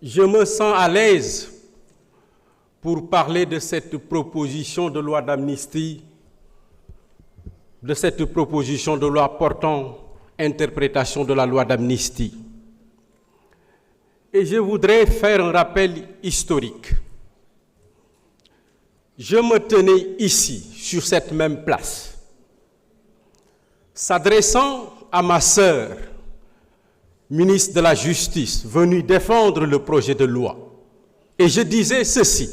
Je me sens à l'aise pour parler de cette proposition de loi d'amnistie, de cette proposition de loi portant interprétation de la loi d'amnistie. Et je voudrais faire un rappel historique. Je me tenais ici, sur cette même place, s'adressant à ma sœur, ministre de la Justice, venue défendre le projet de loi. Et je disais ceci: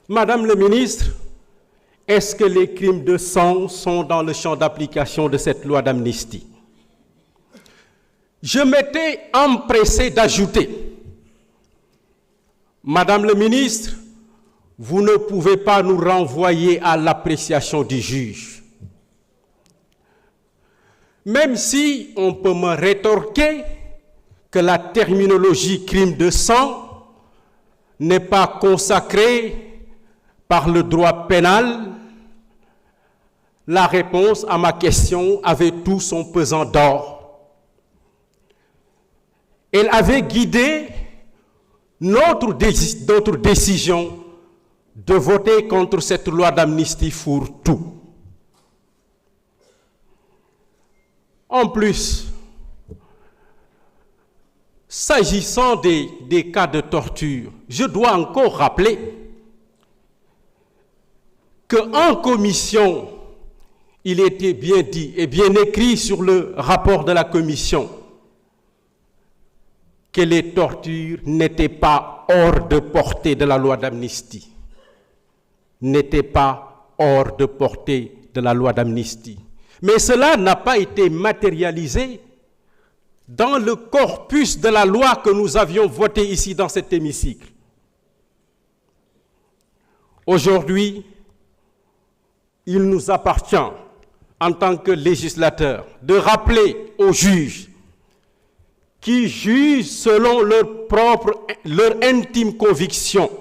Madame le ministre, est-ce que les crimes de sang sont dans le champ d'application de cette loi d'amnistie? Je m'étais empressé d'ajouter: Madame le ministre, vous ne pouvez pas nous renvoyer à l'appréciation du juge. Même si on peut me rétorquer que la terminologie crime de sang n'est pas consacrée par le droit pénal, la réponse à ma question avait tout son pesant d'or. Elle avait guidé notre décision de voter contre cette loi d'amnistie fourre-tout. En plus, s'agissant des cas de torture, je dois encore rappeler qu'en commission, il était bien dit et bien écrit sur le rapport de la commission que les tortures n'étaient pas hors de portée de la loi d'amnistie. N'étaient pas hors de portée de la loi d'amnistie. Mais cela n'a pas été matérialisé dans le corpus de la loi que nous avions voté ici dans cet hémicycle. Aujourd'hui, il nous appartient, en tant que législateurs, de rappeler aux juges qui jugent selon leur intime conviction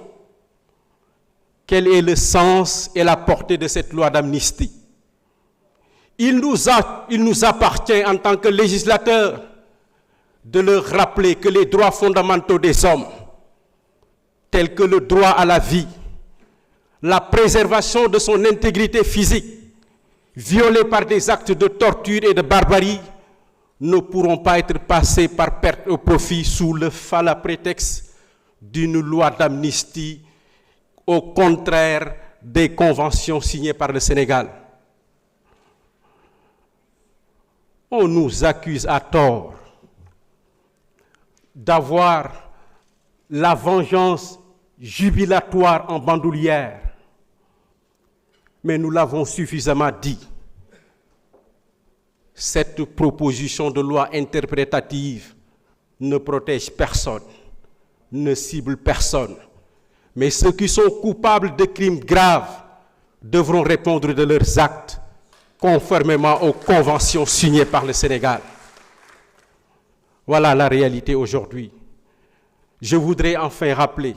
quel est le sens et la portée de cette loi d'amnistie. Il nous appartient en tant que législateurs de leur rappeler que les droits fondamentaux des hommes, tels que le droit à la vie, la préservation de son intégrité physique, violés par des actes de torture et de barbarie, ne pourront pas être passés par perte au profit sous le fala prétexte d'une loi d'amnistie, au contraire des conventions signées par le Sénégal. On nous accuse à tort d'avoir la vengeance jubilatoire en bandoulière. Mais nous l'avons suffisamment dit. Cette proposition de loi interprétative ne protège personne, ne cible personne. Mais ceux qui sont coupables de crimes graves devront répondre de leurs actes conformément aux conventions signées par le Sénégal. Voilà la réalité aujourd'hui. Je voudrais enfin rappeler